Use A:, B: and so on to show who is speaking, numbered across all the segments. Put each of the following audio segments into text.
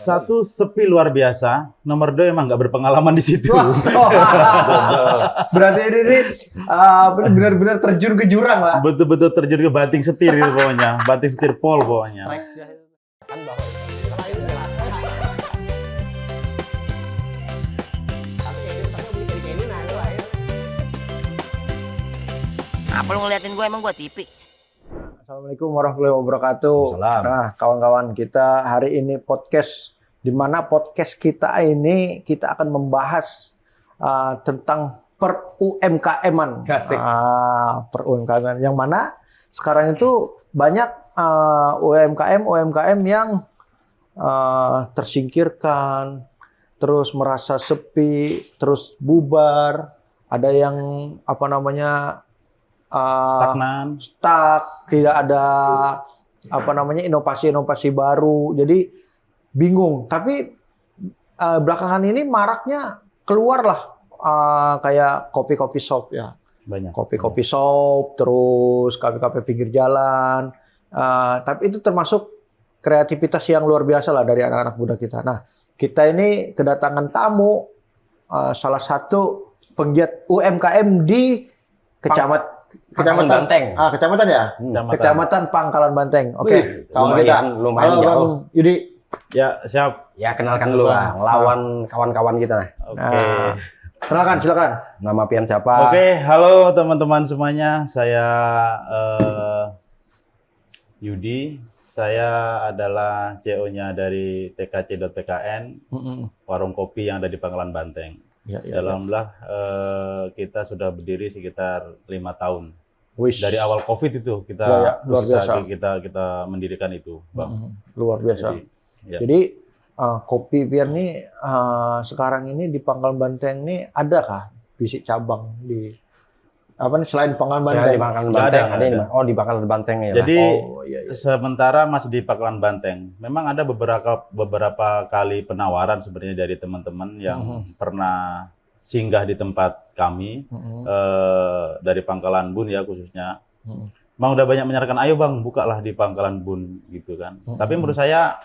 A: Satu, sepi luar biasa. Nomor dua, emang nggak berpengalaman di situ.
B: Berarti ini benar-benar terjun ke jurang lah.
A: Betul-betul terjun ke banting setir itu pokoknya. Banting setir pol pokoknya.
C: Apa lu ngeliatin gue, emang gue TV?
B: Assalamualaikum warahmatullahi wabarakatuh.
A: Salam.
B: Nah, kawan-kawan kita hari ini podcast, di mana podcast kita ini kita akan membahas tentang per UMKM-an.
D: Asik.
B: Per UMKM yang mana sekarang itu banyak UMKM yang tersingkirkan, terus merasa sepi, terus bubar. Ada yang stuck, tidak ada inovasi-inovasi baru, jadi bingung. Tapi belakangan ini maraknya keluarlah kayak kopi-kopi shop ya,
A: Banyak.
B: kopi-kopi shop, terus kafe-kafe pinggir jalan. Tapi itu termasuk kreativitas yang luar biasa lah dari anak-anak muda kita. Nah, kita ini kedatangan tamu, salah satu penggiat UMKM di Kecamatan
D: Banteng.
B: Kecamatan ya? Kecamatan Pangkalan Banteng. Oke, kawan kita.
D: Lumayan
B: Halo,
D: jauh.
B: Bang Yudi.
A: Ya, siap.
D: Ya, kenalkan dulu lah, lawan kawan-kawan kita.
A: Oke.
B: Silakan.
D: Nama pian siapa?
A: Oke, halo teman-teman semuanya. Saya Yudi. Saya adalah CEO-nya dari TKC.PKN, warung kopi yang ada di Pangkalan Banteng. Alhamdulillah kita sudah berdiri sekitar 5 tahun.
B: Wish.
A: Dari awal COVID itu kita
B: luar biasa.
A: kita mendirikan itu, Bang.
B: Luar biasa. Jadi kopi pian ini sekarang ini di Pangkalan Banteng ini adakah bisik cabang di selain Pangkalan Banteng?
D: Selain di Pangkalan Banteng.
A: Ada.
D: Oh, di Pangkalan Banteng ya.
A: Jadi
B: iya.
A: sementara masih di Pangkalan Banteng. Memang ada beberapa kali penawaran sebenarnya dari teman-teman yang pernah singgah di tempat kami dari Pangkalan Bun ya khususnya. Bang udah banyak menyarankan, ayo Bang bukalah di Pangkalan Bun gitu kan. Tapi menurut saya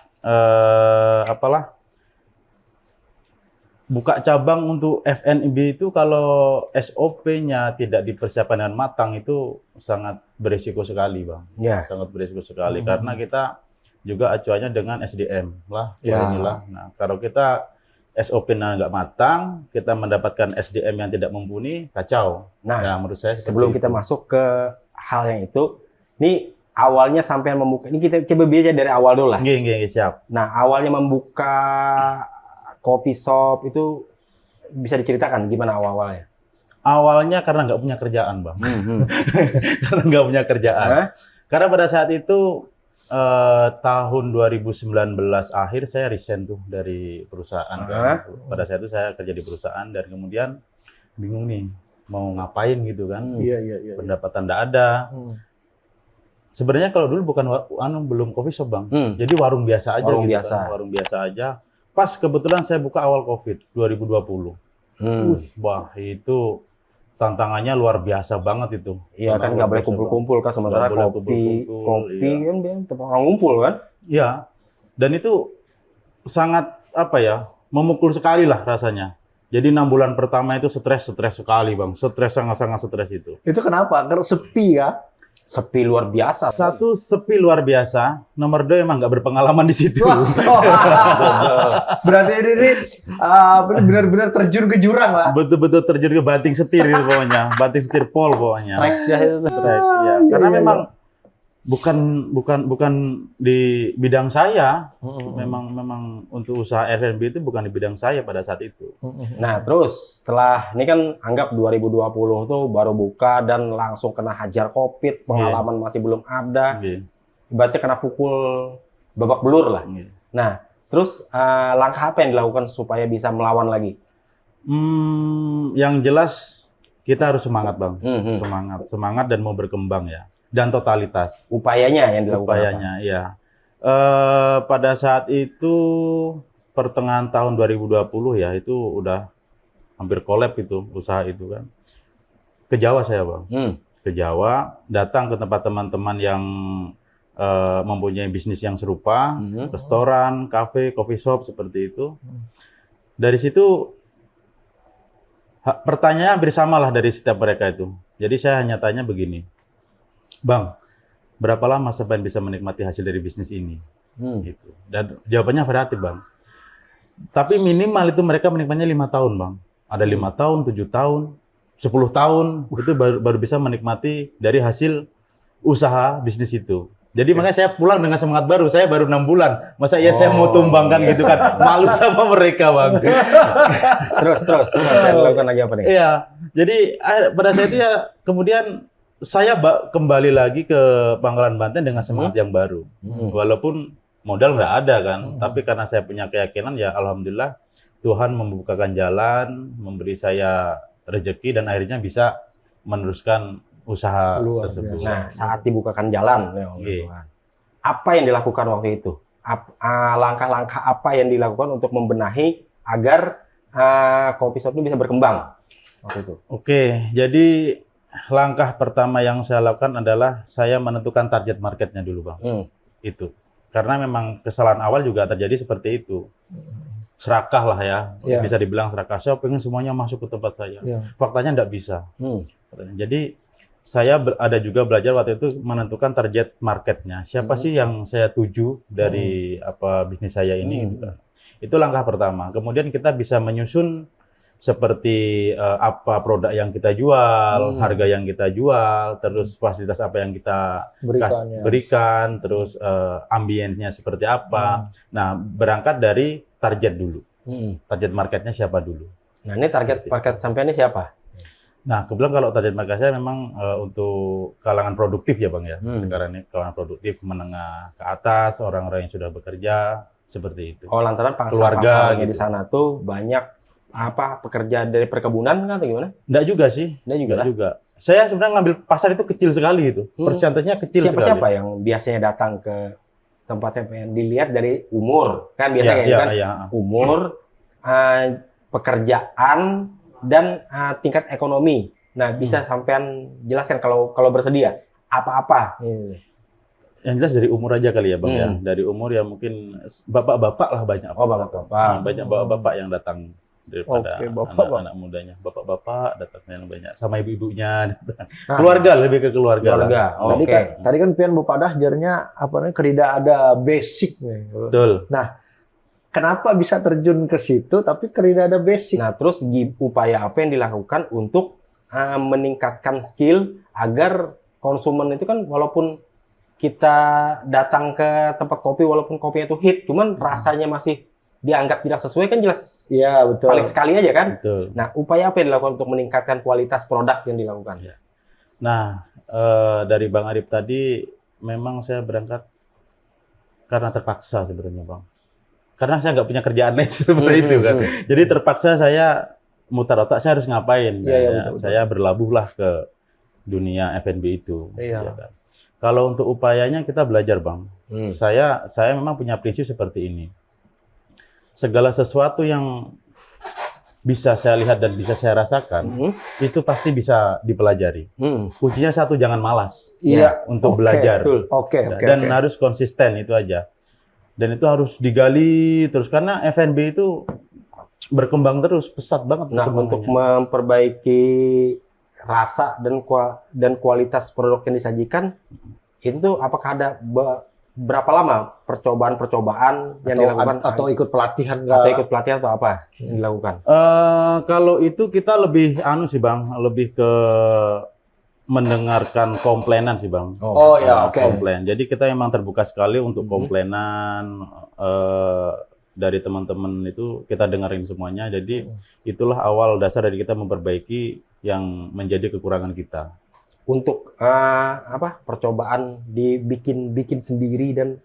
A: buka cabang untuk FNB itu kalau SOP-nya tidak dipersiapkan dengan matang itu sangat berisiko sekali, Bang.
D: Ya.
A: Sangat berisiko sekali karena kita juga acuannya dengan SDM lah.
B: Ya.
A: Inilah. Nah, kalau kita SOP-nya nggak matang, kita mendapatkan SDM yang tidak mumpuni, kacau.
D: Nah,
A: menurut saya
D: sebelum
A: seperti
D: kita
A: itu.
D: masuk ke hal yang itu, ini awalnya sampai membuka, ini kita bicara dari awal dulu lah.
A: Nggih, siap.
D: Nah, awalnya membuka kopi shop itu bisa diceritakan gimana awalnya?
A: Awalnya karena nggak punya kerjaan, Bang. Karena nggak punya kerjaan. Karena pada saat itu tahun 2019 akhir saya resign tuh dari perusahaan. Kan. Pada saat itu saya kerja di perusahaan dan kemudian bingung nih mau ngapain gitu kan.
B: Iya.
A: Pendapatan nggak ada. Sebenarnya kalau dulu bukan belum coffee shop, Bang. Jadi warung biasa aja
D: Warung
A: gitu
D: biasa.
A: kan. Warung biasa aja. Pas kebetulan saya buka awal Covid 2020. Wah, itu tantangannya luar biasa banget itu.
D: Iya kan nggak boleh kumpul-kumpul kan, sementara
A: Nggak boleh
D: kopi
A: kumpul-kumpul,
D: kan dia tempat orang ngumpul kan?
A: Iya. Dan itu sangat memukul sekali lah rasanya. Jadi 6 bulan pertama itu stres sekali, Bang. Sangat stres itu.
B: Itu kenapa? Karena sepi ya?
D: Sepi luar biasa.
A: Satu, sepi luar biasa. Nomor dua, emang nggak berpengalaman di situ.
B: Berarti ini benar-benar terjun ke jurang lah.
A: Betul-betul terjun ke banting setir itu pokoknya. Banting setir pol pokoknya. Strike, ya. Karena
B: Iya.
A: memang bukan di bidang saya. Memang untuk usaha F&B itu bukan di bidang saya pada saat itu.
D: Nah terus setelah ini kan anggap 2020 tuh baru buka dan langsung kena hajar COVID, pengalaman masih belum ada, ibaratnya kena pukul babak belur lah. Nah terus langkah apa yang dilakukan supaya bisa melawan lagi?
A: Yang jelas kita harus semangat, Bang.
D: Hmm.
A: Semangat dan mau berkembang ya. Dan totalitas.
D: Upayanya yang dilakukan.
A: Ya. Pada saat itu pertengahan tahun 2020 ya, itu udah hampir collab itu usaha itu kan. Ke Jawa saya, Bang. Ke Jawa, datang ke tempat teman-teman yang mempunyai bisnis yang serupa, restoran, kafe, coffee shop seperti itu. Dari situ pertanyaannya hampir sama lah dari setiap mereka itu. Jadi saya hanya tanya begini, Bang, berapa lama sampai bisa menikmati hasil dari bisnis ini? Gitu. Dan jawabannya variatif, Bang. Tapi minimal itu mereka menikmatinya 5 tahun, Bang. Ada 5 tahun, 7 tahun, 10 tahun, itu baru bisa menikmati dari hasil usaha bisnis itu. Jadi makanya saya pulang dengan semangat baru. Saya baru 6 bulan. Masa ya saya mau tumbangkan gitu kan? Malu sama mereka, Bang.
D: Terus. Saya lakukan lagi apa nih?
A: Iya. Jadi pada saat itu ya kemudian saya kembali lagi ke Pangkalan Banten dengan semangat yang baru. Walaupun modal nggak ada kan, tapi karena saya punya keyakinan ya alhamdulillah Tuhan membukakan jalan, memberi saya rezeki dan akhirnya bisa meneruskan usaha tersebut.
D: Nah, saat dibukakan jalan, apa yang dilakukan waktu itu? Langkah-langkah apa yang dilakukan untuk membenahi agar kopi shop itu bisa berkembang waktu itu?
A: Oke, jadi langkah pertama yang saya lakukan adalah saya menentukan target marketnya dulu, Bang. Itu. Karena memang kesalahan awal juga terjadi seperti itu. Serakah lah ya, bisa dibilang serakah. Saya pengen semuanya masuk ke tempat saya. Faktanya nggak bisa. Jadi saya ada juga belajar waktu itu menentukan target marketnya. Siapa sih yang saya tuju dari bisnis saya ini? Itu langkah pertama. Kemudian kita bisa menyusun seperti apa produk yang kita jual, harga yang kita jual, terus fasilitas apa yang kita berikan, terus ambience-nya seperti apa. Nah, berangkat dari target dulu. Target marketnya siapa dulu.
D: Nah, ini target market sampai ini siapa?
A: Nah, kebetulan kalau target market saya memang untuk kalangan produktif ya, Bang ya. Sekarang ini kalangan produktif menengah ke atas, orang-orang yang sudah bekerja, seperti itu.
D: Oh, lantaran
A: keluarga
D: gitu. Di sana tuh banyak pekerja dari perkebunan kan atau gimana?
A: Enggak juga sih. Enggak juga. Saya sebenarnya ngambil pasar itu kecil sekali itu. Persentasenya kecil sekali.
D: Siapa yang biasanya datang ke tempat saya pengen dilihat dari umur? Kan biasanya umur, pekerjaan, dan tingkat ekonomi. Nah, bisa sampean jelaskan kalau bersedia apa-apa.
A: Yang jelas dari umur aja kali ya, Bang ya. Dari umur ya mungkin bapak-bapak lah banyak.
D: Oh, bapak-bapak.
A: Banyak bapak-bapak yang datang daripada anak-anak mudanya. Bapak-bapak datang yang banyak sama ibu-ibunya. Keluarga, lebih ke keluarga.
B: Tadi kan pian Bapak jarnya tidak ada basic nih.
A: Betul.
B: Nah, kenapa bisa terjun ke situ tapi tidak ada basic?
D: Nah, terus upaya apa yang dilakukan untuk meningkatkan skill agar konsumen itu kan walaupun kita datang ke tempat kopi walaupun kopinya itu hit, cuman rasanya masih dianggap tidak sesuai kan jelas.
B: Iya, betul.
D: Paling sekali aja kan?
A: Betul.
D: Nah, upaya apa yang dilakukan untuk meningkatkan kualitas produk yang dilakukan?
A: Ya. Nah, dari Bang Arif tadi memang saya berangkat karena terpaksa sebenarnya, Bang. Karena saya nggak punya kerjaan lain seperti itu kan. Jadi terpaksa saya mutar otak saya harus ngapain. Betul. Saya berlabuhlah ke dunia F&B itu. Ya kan? Kalau untuk upayanya kita belajar, Bang. Saya memang punya prinsip seperti ini. Segala sesuatu yang bisa saya lihat dan bisa saya rasakan, itu pasti bisa dipelajari. Kuncinya satu, jangan malas untuk belajar. Dan harus konsisten, itu aja. Dan itu harus digali terus, karena F&B itu berkembang terus, pesat banget.
D: Nah, untuk memperbaiki rasa dan kualitas produk yang disajikan, itu apakah ada berapa lama percobaan yang dilakukan?
B: Atau ikut pelatihan?
D: Atau ikut pelatihan atau apa yang dilakukan?
A: Kalau itu kita lebih sih, Bang, lebih ke mendengarkan komplainan sih, Bang. Komplain. Jadi kita memang terbuka sekali untuk komplainan dari teman-teman, itu kita dengerin semuanya. Jadi itulah awal dasar dari kita memperbaiki yang menjadi kekurangan kita.
D: Untuk percobaan dibikin sendiri dan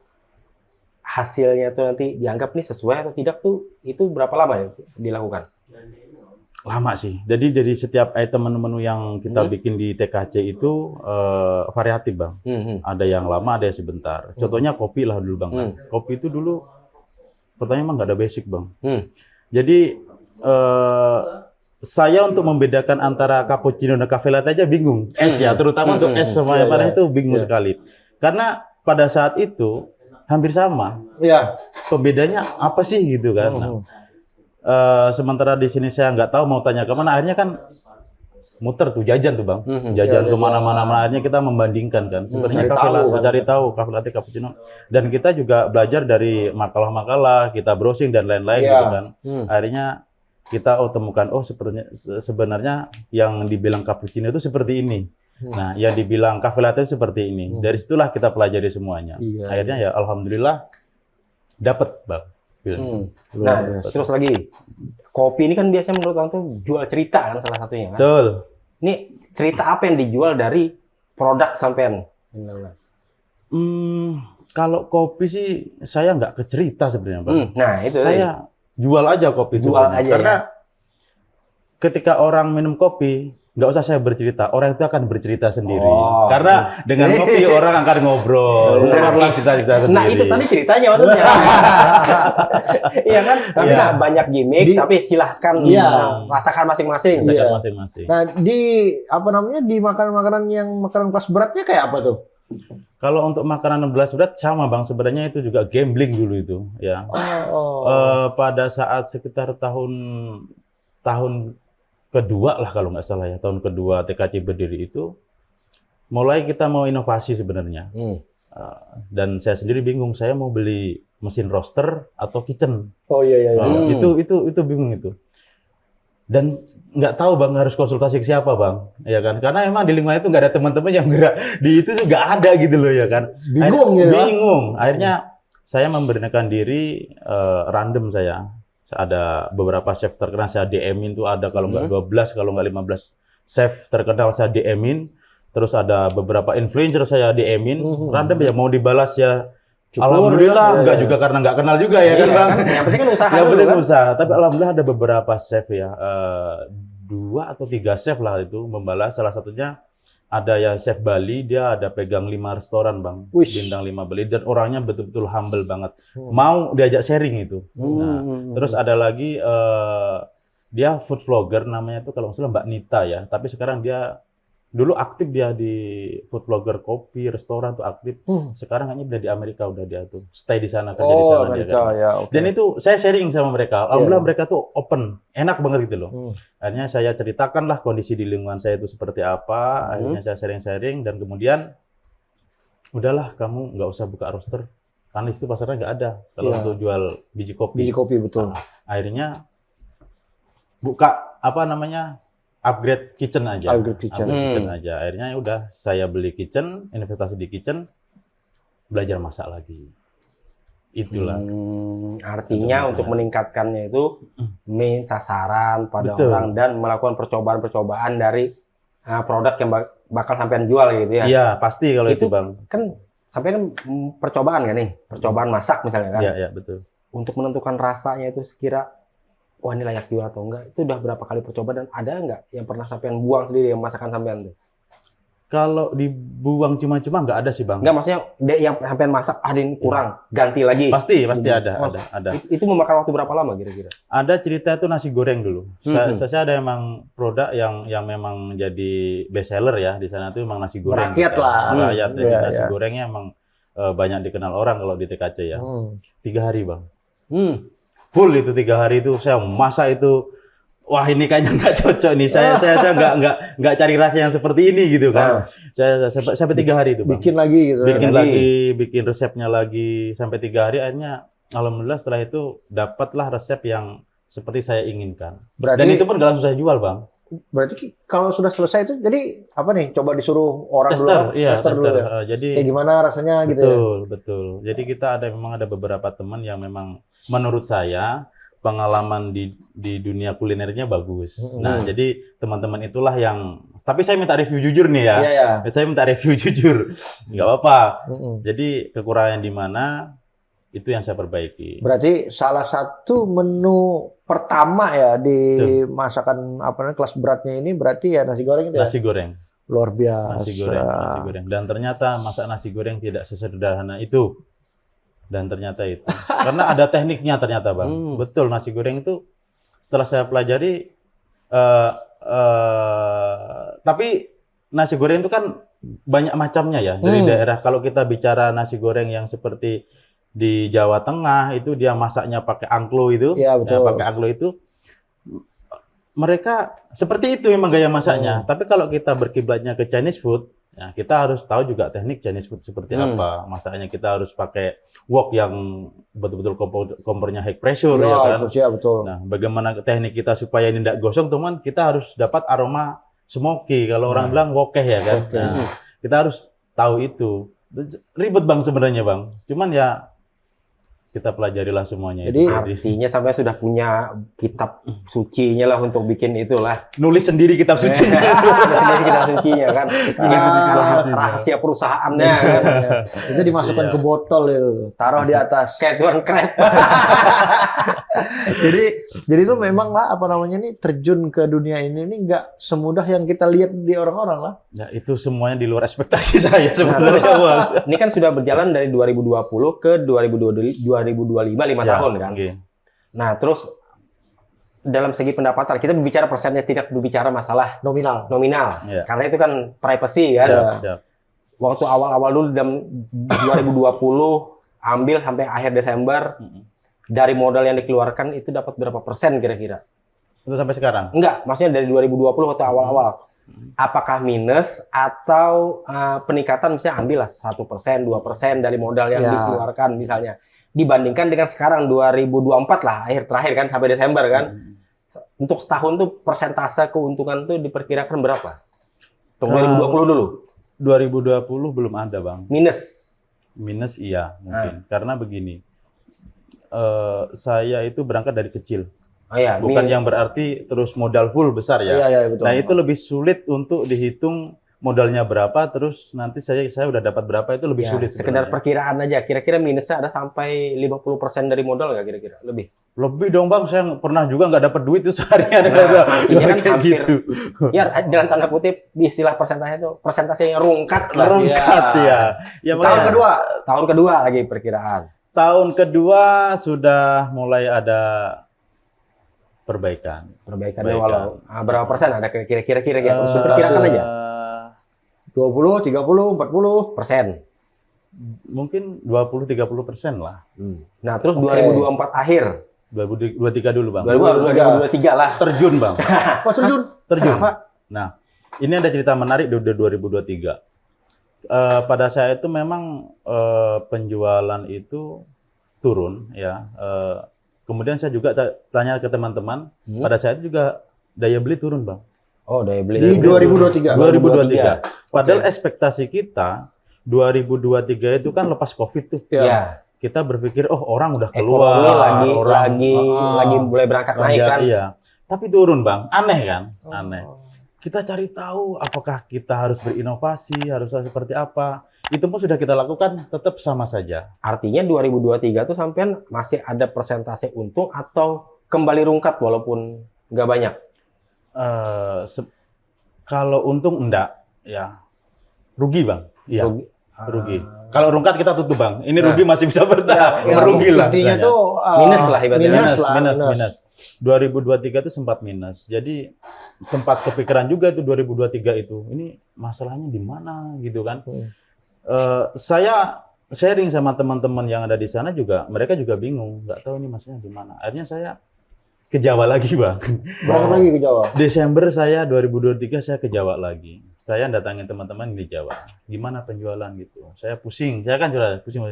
D: hasilnya itu nanti dianggap nih sesuai atau tidak tuh, itu berapa lama ya dilakukan?
A: Lama sih. Jadi dari setiap item menu-menu yang kita bikin di TKC itu variatif, Bang. Ada yang lama, ada yang sebentar. Contohnya kopi lah dulu, Bang. Kopi itu dulu pertanyaan emang nggak ada basic, Bang. Jadi saya untuk membedakan antara cappuccino dan cafe latte aja bingung. Es ya, terutama untuk es sama yang parah itu bingung sekali. Karena pada saat itu hampir sama.
B: Iya.
A: Pembedanya apa sih gitu kan? Nah, sementara di sini saya nggak tahu mau tanya kemana, akhirnya kan muter tuh jajan tuh bang, jajan
B: Ya,
A: kemana-mana. Akhirnya kita membandingkan kan. Sebenarnya
B: cari
A: kafe
B: tahu,
A: latte,
B: kan.
A: cari tahu kafe latte cappuccino. Dan kita juga belajar dari makalah-makalah, kita browsing dan lain-lain
B: Iya.
A: gitu kan. Akhirnya kita temukan sebenarnya yang dibilang cappuccino itu seperti ini. Nah, yang dibilang cafe latte seperti ini. Dari situlah kita pelajari semuanya.
B: Iya,
A: Akhirnya ya alhamdulillah dapat bang.
D: Nah, terus lagi, kopi ini kan biasanya menurut orang tuh jual cerita kan salah satunya kan.
A: Betul.
D: Ini cerita apa yang dijual dari produk sampean?
A: Kalau kopi sih saya nggak ke cerita sebenarnya bang.
D: Nah, itu
A: Saya jual aja kopi
D: Jual
A: sebenarnya.
D: aja,
A: Karena ketika orang minum kopi, nggak usah saya bercerita, orang itu akan bercerita sendiri.
D: Oh.
A: Karena dengan kopi orang akan ngobrol, keluarlah cerita-cerita sendiri.
D: Nah, itu tadi ceritanya maksudnya. Iya kan? Tapi
A: Iya.
D: nah, banyak gimmick, tapi silahkan
B: Iya.
D: rasakan masing-masing.
A: Rasakan
B: Iya.
A: masing-masing.
B: Nah, di di makanan-makanan yang makanan kelas beratnya kayak apa tuh?
A: Kalau untuk makanan 16 berat sama bang, sebenarnya itu juga gambling dulu itu, ya. Pada saat sekitar tahun kedua lah kalau nggak salah ya, tahun kedua TKC berdiri itu, mulai kita mau inovasi sebenarnya. Dan saya sendiri bingung, saya mau beli mesin roaster atau kitchen.
B: Oh iya.
A: Itu bingung itu. Dan nggak tahu bang harus konsultasi ke siapa bang, ya kan? Karena emang di lingkungan itu nggak ada teman-teman yang gerak di itu nggak ada gitu loh ya kan?
B: Bingung ya?
A: Bingung. Akhirnya saya memberanikan diri random saya. Ada beberapa chef terkenal saya DM-in tuh ada kalau nggak 12 kalau nggak 15 chef terkenal saya DM-in. Terus ada beberapa influencer saya DM-in. Random ya mau dibalas ya. Alhamdulillah, nggak juga karena nggak kenal juga ya kan bang.
D: Yang penting kan usaha
A: Yang
D: dulu
A: penting
D: kan.
A: usaha. Tapi alhamdulillah ada beberapa chef ya, 2 atau 3 chef lah itu membalas. Salah satunya ada yang chef Bali, dia ada pegang 5 restoran bang,
B: Wish.
A: bintang 5 Bali, dan orangnya betul-betul humble banget. Mau diajak sharing itu. Nah, terus ada lagi dia food vlogger namanya tuh kalau nggak salah Mbak Nita ya. Tapi sekarang dia dulu aktif dia di food vlogger kopi, restoran tuh aktif. Sekarang kayaknya udah di Amerika, udah dia tuh stay di sana, kerja di sana dia
B: Amerika
A: kan.
B: ya. Oke.
A: Dan itu saya sharing sama mereka. Alhamdulillah mereka tuh open, enak banget gitu loh. Akhirnya saya ceritakan lah kondisi di lingkungan saya itu seperti apa. Akhirnya saya sharing-sharing dan kemudian udahlah kamu nggak usah buka roaster. Karena itu pasarnya nggak ada kalau untuk jual biji kopi.
B: Biji kopi betul.
A: Akhirnya buka upgrade kitchen aja.
B: Upgrade kitchen.
A: Aja. Akhirnya ya udah saya beli kitchen, investasi di kitchen, belajar masak lagi. Itulah.
D: Artinya untuk meningkatkannya itu minta saran pada
A: Betul.
D: orang dan melakukan percobaan-percobaan dari produk yang bakal sampean jual gitu ya.
A: Iya, pasti kalau itu,
D: Itu
A: Bang.
D: Kan sampean percobaan kan nih, percobaan masak misalnya kan.
A: Iya, betul.
D: Untuk menentukan rasanya itu sekira wah ini layak jual atau enggak, itu udah berapa kali percobaan dan ada enggak yang pernah sampean buang sendiri yang masakan sampean tuh?
A: Kalau dibuang cuma-cuma nggak ada sih, Bang.
D: Enggak, maksudnya yang sampean masak ada yang kurang, ganti lagi.
A: Pasti
D: Gitu.
A: ada,
D: Oh,
A: ada.
D: Itu memakan waktu berapa lama kira-kira?
A: Ada cerita itu nasi goreng dulu. Saya ada emang produk yang memang menjadi best seller ya di sana itu memang nasi goreng.
B: Merakyat lah.
A: Merakyat. Jadi
B: Iya,
A: nasi
B: iya.
A: gorengnya emang banyak dikenal orang kalau di TKC ya. 3 hari, Bang. Full itu 3 hari itu saya masak itu. Wah, ini kayaknya nggak cocok nih. Saya nggak cari rasa yang seperti ini gitu kan. Saya sampai 3 hari itu, Bang.
B: Bikin lagi gitu.
A: Bikin lagi, bikin resepnya lagi sampai 3 hari. Akhirnya alhamdulillah setelah itu dapatlah resep yang seperti saya inginkan.
B: Berarti,
A: Dan itu pun nggak langsung saya jual, Bang.
B: berarti kalau sudah selesai itu jadi apa nih? Coba disuruh orang
A: Tester,
B: dulu,
A: iya,
B: tester dulu ya.
A: Jadi
B: Kayak gimana rasanya gitu ya.
A: betul. Jadi kita memang ada beberapa teman yang memang menurut saya pengalaman di dunia kulinernya bagus. Nah, jadi teman-teman itulah yang, tapi saya minta review jujur nih ya.
B: Iya.
A: Saya minta review jujur. Nggak apa-apa. Jadi kekurangan di mana itu yang saya perbaiki.
B: Berarti salah satu menu pertama ya di masakan kelas beratnya ini berarti ya nasi goreng itu ya.
A: Nasi goreng.
B: Luar biasa.
A: Nasi goreng. Dan ternyata masak nasi goreng tidak sesederhana itu. Dan ternyata itu. Karena ada tekniknya ternyata, Bang. Betul, nasi goreng itu setelah saya pelajari, tapi nasi goreng itu kan banyak macamnya ya dari daerah. Kalau kita bicara nasi goreng yang seperti di Jawa Tengah itu dia masaknya pakai angklo itu,
B: Iya, betul.
A: pakai angklo itu, mereka seperti itu memang gaya masaknya. Tapi kalau kita berkiblatnya ke Chinese food, ya kita harus tahu juga teknik Chinese food seperti apa. Masaknya kita harus pakai wok yang betul-betul kompornya high pressure ya kan.
B: Iya, betul.
A: Nah, bagaimana teknik kita supaya ini tidak gosong, teman? Kita harus dapat aroma smoky. Kalau orang bilang wokeh ya kan. Nah, kita harus tahu itu. Ribet Bang sebenarnya Bang. Cuman ya kita pelajarilah semuanya.
B: Jadi,
D: Artinya sampai sudah punya kitab sucinya lah untuk bikin itulah.
A: nulis sendiri kitab suci.
D: Sendiri kitab sucinya kan. Rahasia perusahaannya kan.
B: itu dimasukkan ke botol itu, taruh di atas.
D: Kayak Tuan Crab.
B: jadi itu memang lah apa namanya nih terjun ke dunia ini nggak semudah yang kita lihat di orang-orang lah.
A: Ya, itu semuanya di luar ekspektasi saya sebenarnya. Bang.
D: Ini kan sudah berjalan dari 2020 ke 2025, 5 tahun kan.
A: Oke.
D: Nah, terus dalam segi pendapatan kita berbicara persennya, tidak berbicara masalah
B: Nominal.
D: nominal.
A: Iya.
D: Karena itu kan privacy kan.
A: Siap, siap.
D: Waktu awal-awal dulu dalam 2020 ambil sampai akhir Desember dari modal yang dikeluarkan itu dapat berapa persen kira-kira?
A: Itu sampai sekarang.
D: Enggak, maksudnya dari 2020 waktu awal-awal. Apakah minus atau peningkatan misalnya ambillah 1%, 2% dari modal yang
B: Ya.
D: dikeluarkan misalnya. Dibandingkan dengan sekarang 2024 lah, akhir terakhir kan sampai Desember kan. Untuk setahun tuh persentase keuntungan tuh diperkirakan berapa? Untuk 2020 dulu.
A: 2020 belum ada Bang.
D: Minus.
A: Minus iya mungkin. Karena begini. Saya itu berangkat dari kecil.
D: Oh iya,
A: Bukan yang berarti terus modal full besar ya.
B: Iya, betul.
A: Nah, itu lebih sulit untuk dihitung modalnya berapa, terus nanti saya udah dapat berapa, itu lebih
D: ya,
A: sulit.
D: sekedar
A: sebenarnya.
D: perkiraan aja. Kira-kira minusnya ada sampai 50% dari modal nggak kira-kira? Lebih.
A: Lebih dong Bang, saya pernah juga nggak dapat duit itu seharian.
D: Iya kan
A: Kayak
D: hampir.
A: gitu.
D: Ya, dengan tanda kutip istilah persentase itu persentase yang rungkat lah.
A: Rungkat ya. Ya,
B: Tahun
A: makanya
B: kedua.
D: Tahun kedua lagi perkiraan.
A: tahun kedua sudah mulai ada perbaikan.
D: Perbaikannya
A: Perbaikan.
D: walau berapa persen ada kira-kira
A: Eh,
D: perkirakan aja
B: 20, 30, 40.
D: persen.
A: Mungkin 20-30% lah.
D: Nah, terus
B: Oke.
D: 2024 akhir
A: 2023 dulu Bang.
D: 2023 lah.
A: Terjun Bang.
B: Pas terjun.
A: Terjun.
D: Kenapa?
A: Nah, ini ada cerita menarik di 2023. Pada saat itu memang penjualan itu turun ya. Kemudian saya juga tanya ke teman-teman, pada saat itu juga daya beli turun Bang.
D: Oh, daya beli.
B: Di 2023.
A: 2023. Padahal ekspektasi kita 2023 itu kan lepas Covid tuh.
D: Iya.
A: Kita berpikir oh orang udah
D: Ekonomi
A: keluar,
D: lagi mulai berangkat naik kan.
A: Iya. Tapi turun Bang. Aneh kan? Aneh. Kita cari tahu apakah kita harus berinovasi, harus seperti apa. Itu pun sudah kita lakukan, tetap sama saja.
D: Artinya 2023 tuh sampean masih ada persentase untung atau kembali rungkat walaupun nggak banyak.
A: Kalau untung enggak, ya rugi Bang. Iya, rugi.
D: Ah.
A: Kalau rungkat kita tutup Bang. Ini rugi masih bisa bertahan,
B: Ya,
A: merugi lah.
B: intinya
A: istilahnya.
B: tuh
D: Minus lah ibaratnya.
A: minus. 2023 itu sempat minus. Jadi sempat kepikiran juga itu 2023 itu. Ini masalahnya di mana gitu kan. Saya sharing sama teman-teman yang ada di sana juga, mereka juga bingung, nggak tahu ini maksudnya di mana. Akhirnya saya ke Jawa lagi, Bang.
B: berangkat lagi ke Jawa.
A: Desember saya 2023 saya ke Jawa lagi. Saya datangin teman-teman di Jawa. Gimana penjualan gitu. Saya pusing. Saya kan juga pusing.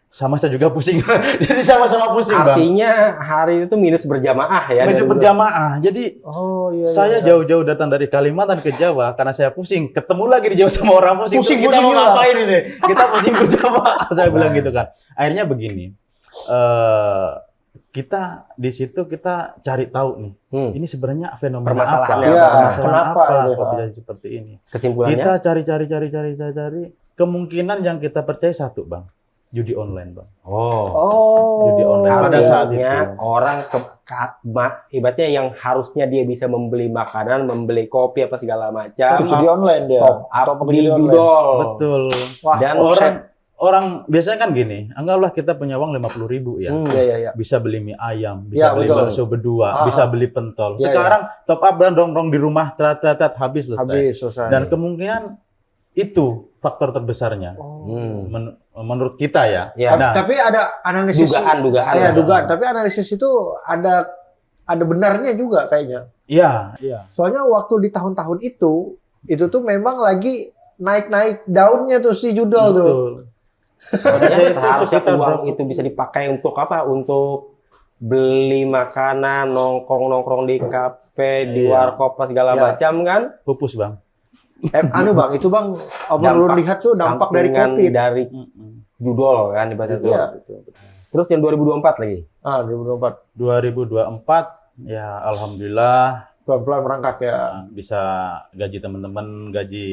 A: Sama saya juga pusing. Jadi sama-sama pusing, Bang.
D: Artinya hari itu minus berjamaah ya.
A: Minus
D: dari-
A: berjamaah. Jadi
B: Oh iya.
A: saya jauh-jauh datang dari Kalimantan ke Jawa karena saya pusing. Ketemu lagi di Jawa sama orang pusing.
B: Pusing,
A: Terus kita
B: pusing
A: mau
B: juga.
A: ngapain ini? Kita pusing berjamaah. Saya bilang gitu kan. Akhirnya begini. Kita di situ kita cari tahu nih. Ini sebenarnya fenomena apa?
D: Permasalahannya
B: apa?
A: Permasalahan
B: Kenapa
A: apa?
B: itu?
A: Kok bisa seperti ini?
D: Kesimpulannya
A: Kita cari. Kemungkinan yang kita percaya satu, Bang. Judi online, Bang.
B: Oh.
A: Judi online. Pada saat
D: artinya
A: itu.
D: orang ibaratnya yang harusnya dia bisa membeli makanan, membeli kopi apa segala macam,
B: Judi online dia.
D: top up
B: Top
D: di
B: judi online.
D: Google.
A: Betul.
B: Wah,
D: Dan
A: Orang biasanya kan gini, anggaplah kita punya uang 50.000 ya.
B: Iya.
A: Bisa beli mie ayam,
B: Ya,
A: bisa beli
B: betul.
A: bakso berdua,
B: Ah.
A: bisa beli pentol.
B: Ya,
A: Sekarang top up dan dong di rumah, habis selesai.
B: Habis selesai.
A: Dan kemungkinan Itu faktor terbesarnya. Menurut kita ya.
D: Ya.
A: Nah,
B: Tapi ada analisis
D: Dugaan.
B: Ya, dugaan. Tapi analisis itu ada benarnya juga kayaknya.
A: iya.
B: Soalnya waktu di tahun-tahun itu tuh memang lagi naik-naik daunnya tuh si judol tuh.
A: Betul.
D: Makanya
A: Itu
D: seharusnya
A: sekitar
D: uang
A: berapa?
D: itu bisa dipakai untuk apa? Untuk beli makanan, nongkrong di kafe, di
A: Iya.
D: warkop segala
B: Iya.
D: macam kan.
A: Pupus, Bang.
B: Bang, itu Bang, lu lihat tuh dampak dari
D: sampingan
B: COVID.
D: dari judol kan ibaratnya tuh.
B: Iya.
D: Terus yang 2024 lagi.
B: 2024
A: 2024 ya alhamdulillah
B: pelan-pelan merangkak ya.
A: bisa gaji teman-teman, gaji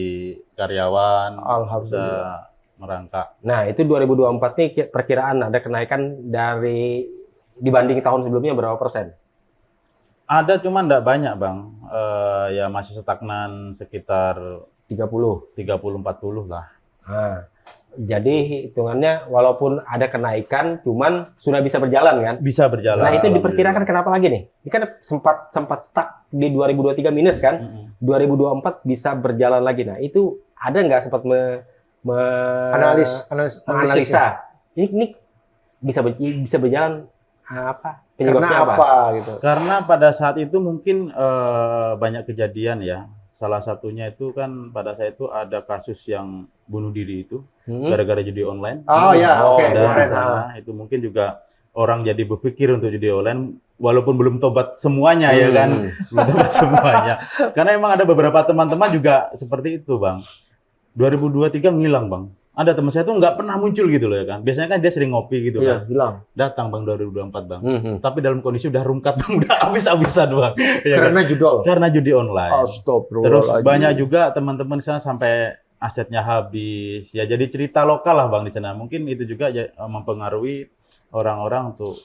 A: karyawan bisa
B: Alhamdulillah.
A: merangkak.
D: Nah, itu 2024 nih perkiraan ada kenaikan dari dibanding tahun sebelumnya berapa persen?
A: Ada cuma enggak banyak, Bang. Ya masih stagnan sekitar
D: 30.
A: 30-40 lah.
D: Nah, jadi hitungannya walaupun ada kenaikan, cuman sudah bisa berjalan kan?
A: Bisa berjalan.
D: Nah, itu
A: alhamdulillah.
D: diperkirakan kenapa lagi nih? Ini kan sempat stuck di 2023 minus kan?
A: Mm-mm.
D: 2024 bisa berjalan lagi. Nah, itu ada nggak sempat
B: Analisa.
D: Ini bisa berjalan apa?
B: Karena
D: Penyebabnya
B: apa gitu.
A: Karena pada saat itu mungkin banyak kejadian ya. Salah satunya itu kan pada saat itu ada kasus yang bunuh diri itu gara-gara judi online.
B: Oh ya, oke.
A: Dan di
B: Kemarin,
A: sana itu mungkin juga orang jadi berpikir untuk judi online walaupun belum tobat semuanya ya kan. Belum tobat semuanya. Karena emang ada beberapa teman-teman juga seperti itu, Bang. 2023 ngilang, Bang. Ada teman saya tuh nggak pernah muncul gitu loh ya kan. Biasanya kan dia sering ngopi gitu
B: Iya,
A: kan.
B: hilang.
A: Datang, Bang, 2024, Bang.
D: Mhm.
A: Tapi dalam kondisi udah rungkat, Bang. Udah habis-habisan, Bang. Ya kan?
B: Karena judol.
A: Karena judi online.
B: Astagfirullahaladzim.
A: Terus banyak juga teman-teman di sana sampai asetnya habis. Ya jadi cerita lokal lah, Bang, di sana. Mungkin itu juga mempengaruhi orang-orang untuk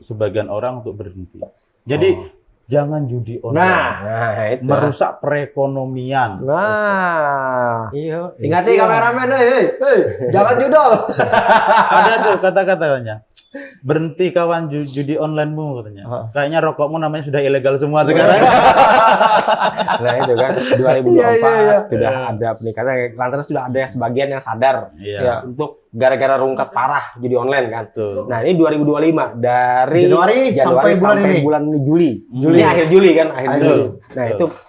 A: sebagian orang untuk berhenti. Jadi jangan judi online.
D: Nah, itu.
A: Merusak perekonomian.
B: Nah,
D: Iya.
B: ingati kameramen, jangan judol.
A: Ada tuh kata-katanya. Berhenti kawan judi onlinemu katanya. Kayaknya rokokmu namanya sudah ilegal semua sekarang.
D: Nah, itu kan 2024
B: Iya.
D: sudah ada peningkatan. Lantaran sudah ada sebagian yang sadar
A: Iya.
D: untuk gara-gara rungkat parah judi online kan.
A: Betul.
D: Nah, ini 2025 dari
B: Januari sampai bulan ini.
D: bulan Juli.
B: Juli.
D: Ini akhir Juli kan, akhir
B: Akhir
D: Juli.
A: Juli.
D: Nah,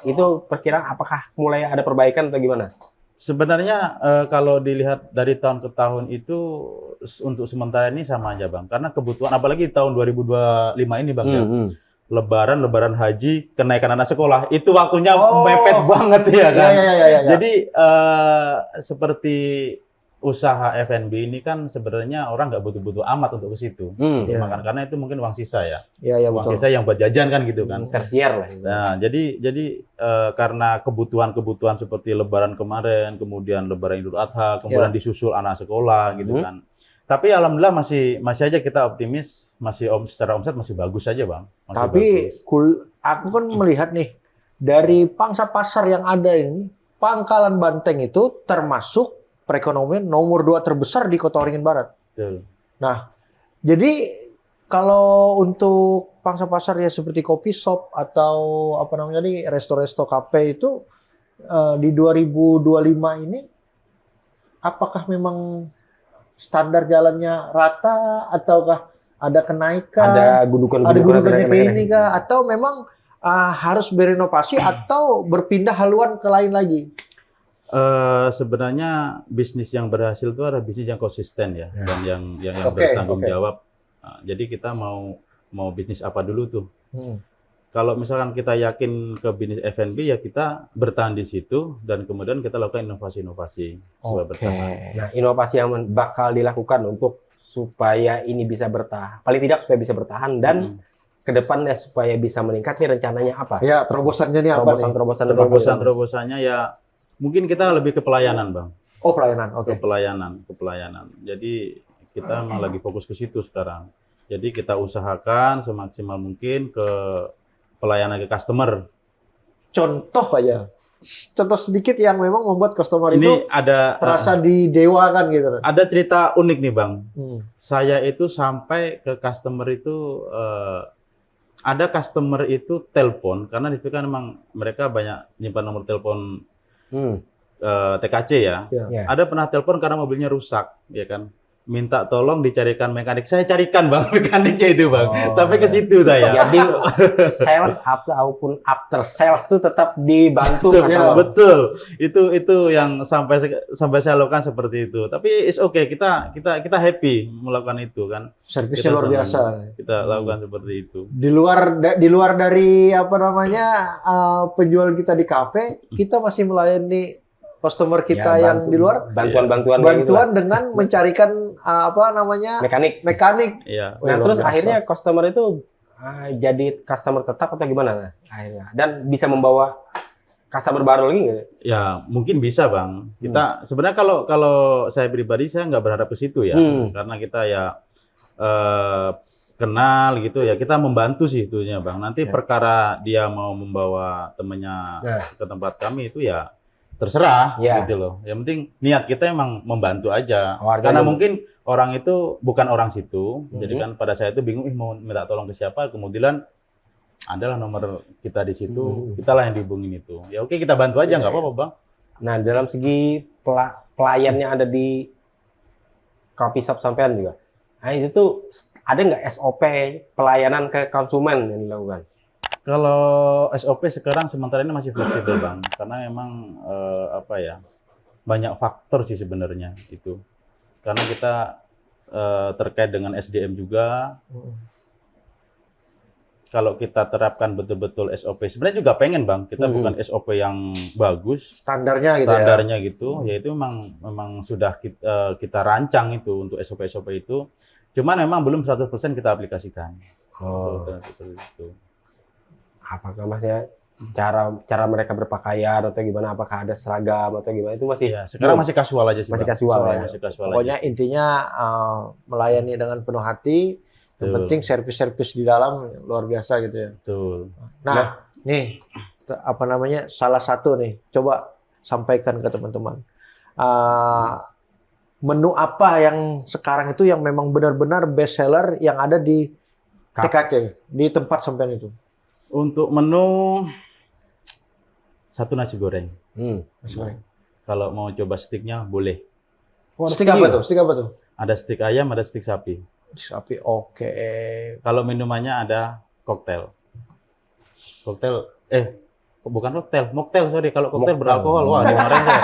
D: itu perkiraan apakah mulai ada perbaikan atau gimana?
A: Sebenarnya kalau dilihat dari tahun ke tahun itu untuk sementara ini sama aja, Bang. Karena kebutuhan apalagi tahun 2025 ini, Bang, ya. Lebaran haji, kenaikan anak sekolah, itu waktunya mepet banget ya kan.
B: Iya.
A: Jadi seperti usaha F&B ini kan sebenarnya orang nggak butuh-butuh amat untuk ke situ.
B: Iya.
A: Makan karena itu mungkin uang sisa ya.
B: Iya,
A: Uang
B: betul.
A: sisa yang buat jajan kan gitu kan.
D: Tersier lah.
A: Nah, jadi karena kebutuhan-kebutuhan seperti Lebaran kemarin, kemudian Lebaran Idul Adha, kemudian disusul anak sekolah gitu kan. Tapi alhamdulillah masih aja kita optimis, secara omset masih bagus aja, Bang. Masih
B: Tapi aku kan melihat nih dari pangsa pasar yang ada ini, Pangkalan Banteng itu termasuk perekonomian nomor 2 terbesar di Kota Waringin Barat.
A: Betul.
B: Nah, jadi kalau untuk pangsa pasar ya seperti kopi shop atau apa namanya nih resto-resto kafe itu di 2025 ini apakah memang standar jalannya rata ataukah ada kenaikan?
D: Ada gundukan-gundukan
B: Ada gundukannya kayak
D: kenaikan.
B: ini kah? Atau memang harus berenovasi atau berpindah haluan ke lain lagi?
A: Sebenarnya bisnis yang berhasil itu adalah bisnis yang konsisten ya, dan yang
B: Oke,
A: bertanggung
B: oke.
A: jawab. Nah, jadi kita mau bisnis apa dulu tuh? Kalau misalkan kita yakin ke bisnis F&B ya kita bertahan di situ dan kemudian kita lakukan inovasi-inovasi supaya bertahan.
D: Nah, inovasi yang bakal dilakukan untuk supaya ini bisa bertahan, paling tidak supaya bisa bertahan dan ke depannya supaya bisa meningkat nih rencananya apa?
B: Ya, terobosannya nih apa nih?
A: Terobosan-terobosannya ya mungkin kita lebih ke pelayanan, Bang.
B: Oh, pelayanan. Oke.
A: Ke pelayanan. Jadi kita memang lagi fokus ke situ sekarang. Jadi kita usahakan semaksimal mungkin ke pelayanan ke customer.
B: Contoh aja. Contoh sedikit yang memang membuat customer itu
A: Ini ada
B: terasa didewakan gitu.
A: ada cerita unik nih, Bang.
B: Hmm.
A: Saya itu sampai ke customer itu ada customer itu telepon karena di situ kan memang mereka banyak nyimpan nomor telepon TKC ya.
B: Ya.
A: Ada pernah telepon karena mobilnya rusak, ya kan? Minta tolong dicarikan mekanik. Saya carikan bang mekaniknya itu bang.
D: Oh,
A: Sampai ke situ saya.
D: Jadi sales ataupun after sales itu tetap dibantu.
A: Betul,
B: Ya.
A: betul. Itu yang sampai saya lakukan seperti itu. Tapi it's okay, kita happy melakukan itu kan.
B: Servisnya
A: Kita
B: luar
A: senang.
B: biasa.
A: Kita lakukan seperti itu.
B: Di luar dari apa namanya penjual kita di kafe, kita masih melayani customer kita
D: Ya,
B: yang di luar,
D: bantuan
B: bantuan dengan mencarikan apa namanya
D: mekanik.
A: Iya.
B: Oh,
D: Nah,
B: luar
D: terus
B: biasa.
D: akhirnya customer itu jadi customer tetap atau gimana akhirnya? Dan bisa membawa customer baru lagi nggak?
A: Ya mungkin bisa bang. Kita sebenarnya kalau saya pribadi saya nggak berharap ke situ ya, karena kita ya kenal gitu ya. Kita membantu sih itunya bang. Nanti perkara dia mau membawa temennya ke tempat kami itu ya terserah gitu loh. Yang penting niat kita emang membantu aja. Karena mungkin orang itu bukan orang situ. Jadi kan pada saya itu bingung mau minta tolong ke siapa. Kemudian adalah nomor kita di situ, kita lah yang dihubungin itu. Ya oke kita bantu aja nggak apa-apa bang.
D: Nah, dalam segi pelayan yang ada di coffee shop sampean juga. Nah, itu tuh ada nggak SOP pelayanan ke konsumen yang dilakukan?
A: Kalau SOP sekarang sementara ini masih fleksibel bang, karena memang apa ya banyak faktor sih sebenarnya itu. Karena kita terkait dengan SDM juga. Kalau kita terapkan betul-betul SOP, sebenarnya juga pengen bang, kita bukan SOP yang bagus,
B: standarnya
A: gitu, yaitu memang sudah kita rancang itu untuk SOP itu. Cuman memang belum 100% kita aplikasikan. Seperti itu.
D: Apakah maksudnya cara mereka berpakaian atau gimana? Apakah ada seragam atau gimana? Itu masih
A: sekarang masih kasual aja sih.
D: Masih
A: bang.
D: kasual ya.
A: Masih kasual
B: Pokoknya
A: aja.
B: intinya melayani dengan penuh hati. Yang penting servis-servis di dalam luar biasa gitu ya.
A: Betul.
B: Nah, nih apa namanya salah satu nih, coba sampaikan ke teman-teman. Menu apa yang sekarang itu yang memang benar-benar best seller yang ada di TKC, di tempat sampean itu?
A: Untuk menu satu nasi goreng.
B: Nasi goreng.
A: Kalau mau coba steaknya boleh.
B: Stik apa tuh? Stik apa tuh?
A: Ada stik ayam, ada stik sapi.
B: Sapi, oke.
A: Kalau minumannya ada koktail. Bukan koktail, mocktail, sorry. Kalau koktail beralkohol, wah dimarahin saya.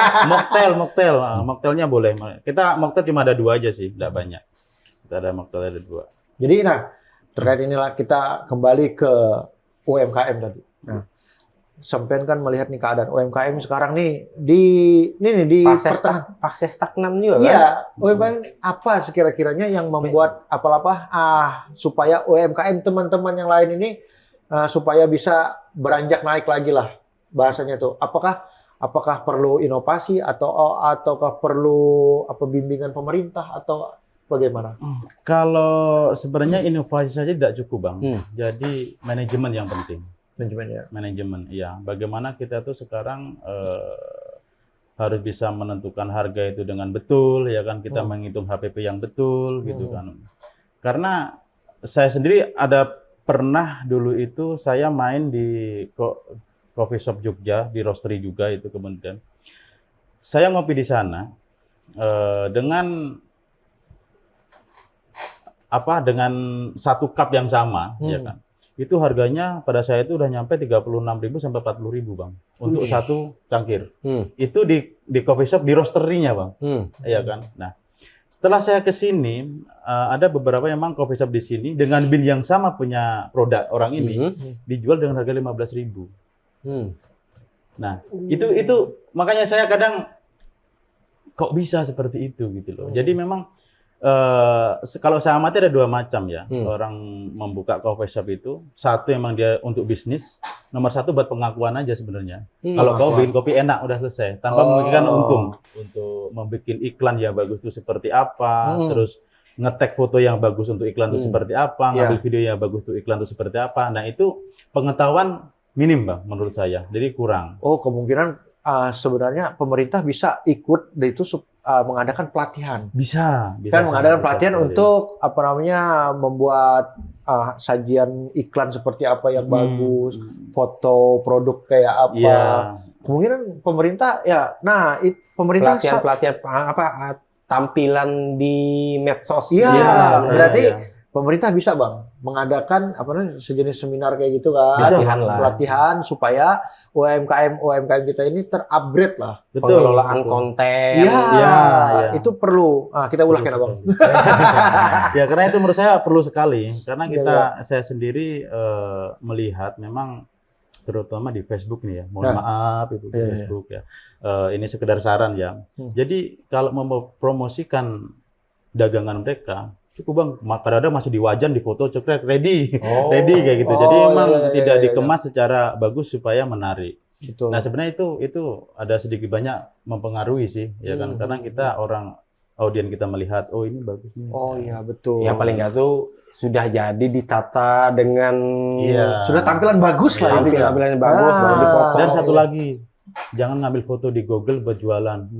A: Mocktail. Nah, mocktailnya boleh. Kita mocktail cuma ada 2 aja sih, tidak banyak. Kita ada mocktail ada 2.
B: Jadi, nah, terkait inilah kita kembali ke UMKM tadi. Nah, sampean kan melihat nih keadaan UMKM sekarang nih di
D: fase stagnan juga kan?
B: Iya, UMKM apa sekira-kiranya yang membuat supaya UMKM teman-teman yang lain ini supaya bisa beranjak naik lagi lah bahasanya tuh. Apakah perlu inovasi ataukah perlu bimbingan pemerintah atau bagaimana?
A: Kalau sebenarnya inovasi saja tidak cukup, Bang. Jadi manajemen yang penting. Manajemen, iya. Bagaimana kita tuh sekarang harus bisa menentukan harga itu dengan betul, ya kan? Kita menghitung HPP yang betul, gitu kan. Karena saya sendiri pernah dulu itu saya main di coffee shop Jogja, di roastery juga itu kemudian. Saya ngopi di sana dengan satu cup yang sama, ya kan? Itu harganya pada saya itu udah nyampe 36.000 sampai 40.000, Bang, untuk satu cangkir. Itu di coffee shop, di roastery-nya, Bang. Iya kan? Nah, setelah saya ke sini, ada beberapa memang coffee shop di sini dengan bin yang sama punya produk orang ini dijual dengan harga 15.000. Nah, itu makanya saya kadang kok bisa seperti itu gitu loh. Jadi memang kalau saya amati ada 2 macam ya. Orang membuka coffee shop itu, satu emang dia untuk bisnis, nomor 1 buat pengakuan aja sebenarnya. Kalau kau bikin kopi enak udah selesai, tanpa memikirkan untung. Untuk membuat iklan yang bagus itu seperti apa, terus nge-tag foto yang bagus untuk iklan itu seperti apa, ngambil video yang bagus untuk iklan itu seperti apa. Nah, itu pengetahuan minim, Bang, menurut saya. Jadi kurang.
B: Oh, kemungkinan sebenarnya pemerintah bisa ikut itu mengadakan pelatihan.
A: Bisa
B: Kan mengadakan pelatihan untuk membuat sajian iklan seperti apa yang bagus, foto produk kayak apa. kemungkinan pemerintah ya. Nah, pemerintah
D: pelatihan apa tampilan di medsos.
B: Iya,
A: Iya,
B: berarti
A: iya.
B: pemerintah bisa Bang mengadakan apa namanya sejenis seminar kayak gitu kan. Pelatihan supaya UMKM kita ini terupgrade lah.
D: Pengelolaan konten.
B: Iya,
A: Iya.
B: itu perlu. Kita ulahkan Abang.
A: Ya karena itu menurut saya perlu sekali karena saya sendiri melihat memang terutama di Facebook nih ya. Mohon maaf itu di Facebook ya. Ini sekedar saran ya. Jadi kalau mempromosikan dagangan mereka cukup Bang, kadang-kadang masih di wajan, di foto cekrek, ready kayak gitu. Jadi memang tidak dikemas secara bagus supaya menarik.
B: Betul.
A: Nah sebenarnya itu ada sedikit banyak mempengaruhi sih, ya kan? Karena kita audien kita melihat, oh ini bagus nih.
B: Oh iya betul.
D: Ya paling nggak tuh sudah jadi ditata dengan
B: sudah tampilan bagus lah itu.
D: Tampilan bagus, baru dipotong.
A: Dan satu lagi, jangan ngambil foto di Google buat jualan.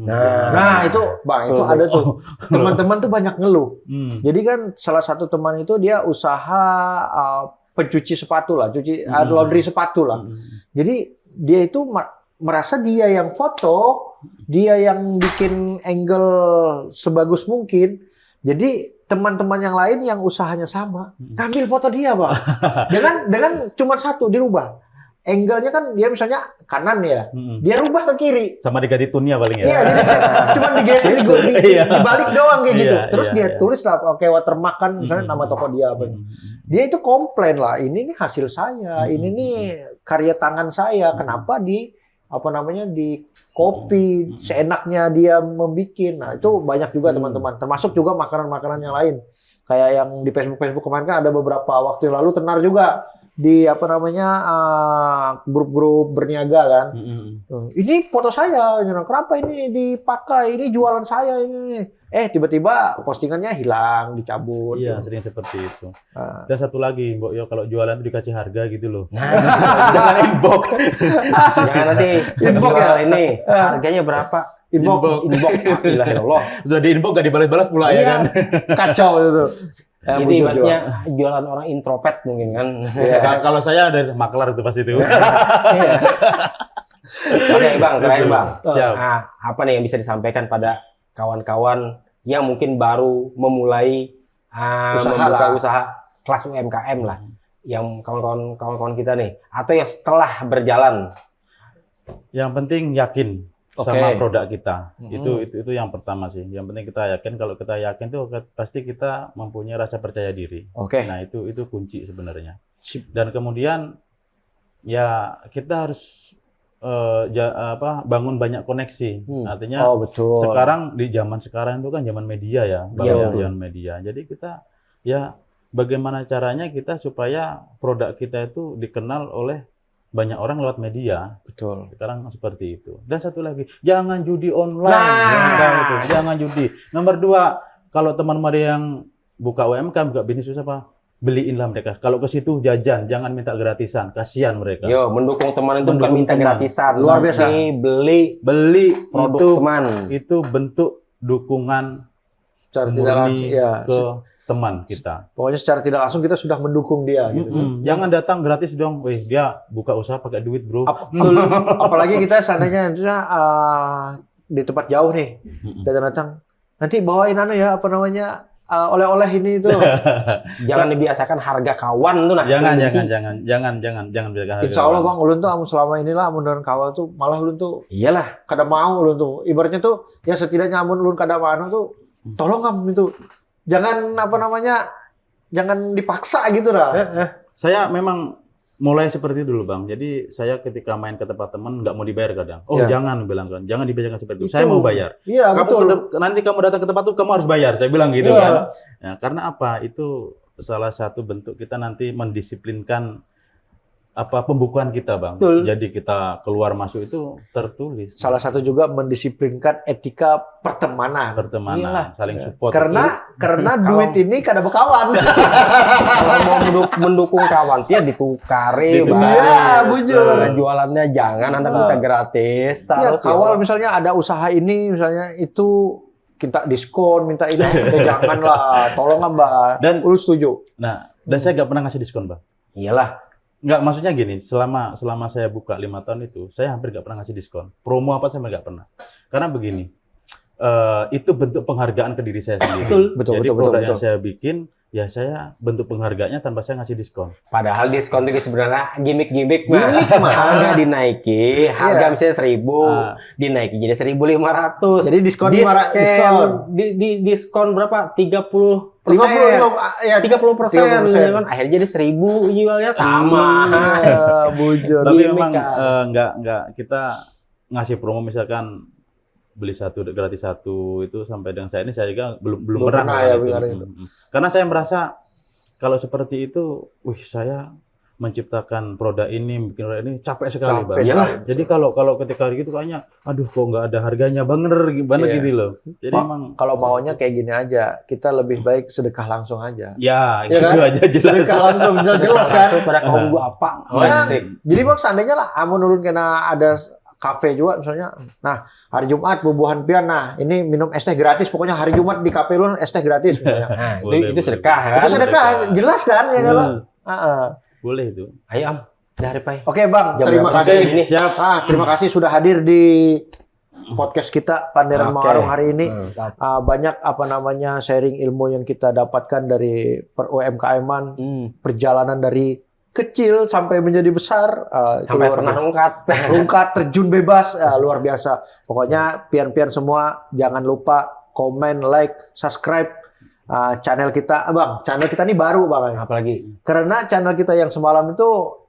B: Nah itu Bang, itu ada tuh. Teman-teman tuh banyak ngeluh. Jadi kan salah satu teman itu dia usaha pencuci sepatu lah, laundry sepatu lah. Jadi dia itu merasa dia yang foto, dia yang bikin angle sebagus mungkin. Jadi teman-teman yang lain yang usahanya sama, ngambil foto dia Bang. dengan cuma satu dirubah. Angle-nya kan dia misalnya kanan ya, dia rubah ke kiri.
A: Sama diganti tune-nya paling ya.
B: Iya, jadi cuma digeser dibalik doang kayak gitu. Terus dia tulis lah, oke watermark kan misalnya nama toko dia apa. Dia itu komplain lah, ini nih hasil saya, ini nih karya tangan saya, kenapa di copy seenaknya dia membikin. Nah, itu banyak juga teman-teman, termasuk juga makanan-makanan yang lain. Kayak yang di Facebook kemarin kan ada beberapa waktu yang lalu tenar juga di grup-grup berniaga kan. Ini foto saya, kenapa ini dipakai? Ini jualan saya ini. Tiba-tiba postingannya hilang, dicabut.
A: Iya, sering seperti itu. Dan satu lagi, Mbok Yo, kalau jualan itu dikasih harga gitu loh.
D: Jangan inbox. Jangan nanti inbox ya ini. Harganya berapa? Inbox. Alhamdulillah.
A: Sudah di inbox gak dibalas-balas pula ya kan.
B: Kacau itu.
D: Itu ibaratnya jualan orang introvert mungkin kan.
A: Kalau saya dari maklar itu pasti itu.
D: Oke Bang, terakhir Bang.
A: Siap.
D: Nah, apa nih yang bisa disampaikan pada kawan-kawan yang mungkin baru memulai membuka usaha kelas UMKM lah, yang kawan-kawan kita nih, atau yang setelah berjalan?
A: Yang penting yakin sama produk kita. Itu yang pertama sih. Yang penting kita yakin. Kalau kita yakin tuh pasti kita mempunyai rasa percaya diri. Nah, itu kunci sebenarnya. Dan kemudian ya kita harus bangun banyak koneksi. Artinya sekarang di zaman sekarang itu kan zaman media ya, zaman media. Jadi kita ya bagaimana caranya kita supaya produk kita itu dikenal oleh banyak orang lewat media.
B: Betul.
A: Sekarang seperti itu. Dan satu lagi, jangan judi online. Jangan judi. Nomor 2, kalau teman-teman yang buka UMKM, buka bisnis apa, beliinlah mereka. Kalau ke situ jajan, jangan minta gratisan. Kasihan mereka.
D: Yo, mendukung teman itu bukan minta gratisan.
B: Luar biasa.
D: Beli
A: produk
D: itu, teman.
A: Itu bentuk dukungan
B: secara tidak langsung
A: ke teman kita.
B: Pokoknya secara tidak langsung kita sudah mendukung dia. Gitu.
A: Jangan datang gratis dong. Wih, dia buka usaha pakai duit, bro.
B: Apalagi kita seandainya di tempat jauh nih, datang nanti bawain oleh-oleh ini itu.
A: Jangan dibiasakan harga kawan tuh nah. Jangan biasakan harga.
B: Insya Allah Bang, ulun tuh selama inilah amun kawan tuh malah ulun tuh
D: iyalah
B: kada mau ulun tuh. Ibaratnya tuh ya setidaknya amun ulun kada mau tuh tolong am itu. Jangan jangan dipaksa gitu lah.
A: Saya memang mulai seperti itu dulu Bang. Jadi saya ketika main ke tempat teman nggak mau dibayar kadang. Jangan bilang kan, jangan dibayarkan seperti itu. Saya mau bayar.
B: Iya betul.
A: Nanti kamu datang ke tempat itu kamu harus bayar. Saya bilang gitu kan. Ya, karena apa? Itu salah satu bentuk kita nanti mendisiplinkan pembukuan kita Bang.
B: Betul.
A: Jadi kita keluar masuk itu tertulis.
B: Salah satu juga mendisiplinkan etika pertemanan.
A: Saling support.
B: Karena duit ini kada berkawan.
D: Kalau mau mendukung kawan dia ditukari Bang.
B: Iya, bujur.
D: Jualannya jangan Anda minta gratis.
B: Ya, kawal misalnya ada usaha ini misalnya itu kita diskon, minta ini janganlah, tolong Mbak.
A: Dan
B: lu setuju.
A: Nah, dan saya nggak pernah ngasih diskon Bang.
D: Iyalah.
A: Nggak, maksudnya gini, selama saya buka 5 tahun itu, saya hampir nggak pernah ngasih diskon. Promo apa saya nggak pernah. Karena begini, itu bentuk penghargaan ke diri saya sendiri.
B: Betul,
A: Jadi
B: betul,
A: produk
B: betul.
A: yang saya bikin, ya saya bentuk penghargaannya tanpa saya ngasih diskon.
D: Padahal diskon itu sebenarnya gimmick-gimmick mah.
B: Gimmick mah.
D: Harga dinaiki, harga
B: Iya.
D: misalnya 1.000, dinaiki jadi 1.500.
B: Jadi diskon
D: diskon berapa? 30%.
B: 50 ya
D: 30%,
B: 30%.
D: ya kan? Akhirnya jadi 1.000 jualnya sama.
B: Bujur.
A: Tapi
D: Gimmick,
A: memang
D: kan.
A: nggak kita ngasih promo misalkan beli 1 gratis 1 itu sampai dengan saya ini saya juga belum pernah
B: pernah
A: melakukan
B: ya,
A: itu.
B: benar itu.
A: Karena saya merasa kalau seperti itu, saya menciptakan produk ini, bikin produk ini capek sekali,
B: Capek
A: Bang.
D: Iyalah.
A: Jadi kalau ketika gitu kayaknya, aduh kok nggak ada harganya, bener
B: Iya.
A: gitu loh. Jadi
B: Ma-
A: emang
B: Kalau maunya kayak gini aja, kita lebih baik sedekah langsung aja.
A: ya
B: Iya
A: itu
B: kan?
A: aja jelas.
B: Sedekah langsung jelas kan.
D: Langsung pada kaum gua apa?
B: Ya,
D: Asik.
B: jadi bang seandainya lah, amun ulun kena ada kafe juga misalnya. Nah, hari Jumat bubuhan pian. Nah, ini minum es teh gratis. Pokoknya hari Jumat di kafe ulun es teh gratis misalnya.
D: Nah,
A: Boleh,
D: itu
A: boleh.
D: sedekah kan?
B: Itu sedekah, jelas kan ya kan?
A: Boleh itu.
D: Ayo Am, dari Pai.
B: Oke bang,
D: Jam
B: terima
D: berapa?
B: kasih.
D: Oke, ini.
A: Siap.
B: Terima kasih sudah hadir di podcast kita Panderan
D: Oke.
B: Mawarung hari ini.
D: Mantap.
B: Banyak sharing ilmu yang kita dapatkan dari per UMKM-an, perjalanan dari kecil sampai menjadi besar, itu
D: Sampai
B: luar
D: pernah
B: biasa.
D: rungkat.
B: Rungkat, terjun bebas, luar biasa. Pokoknya pian-pian semua jangan lupa komen, like, subscribe channel kita. Bang, channel kita ini baru bang.
D: Apalagi?
B: Karena channel kita yang semalam itu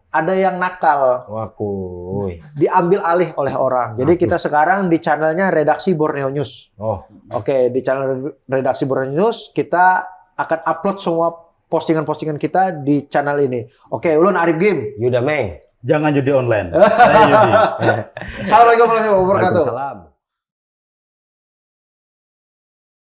B: ada yang nakal,
D: Wakuy.
B: diambil alih oleh orang. Jadi kita sekarang di channelnya Redaksi Borneo News.
D: Oh,
B: Oke, di channel Redaksi Borneo News kita akan upload semua postingan-postingan kita di channel ini. Oke, ulun Arif Game.
D: Yuda Meng.
A: Jangan judi online. Saya judi.
B: Assalamualaikum warahmatullahi wabarakatuh.
D: Waalaikumsalam.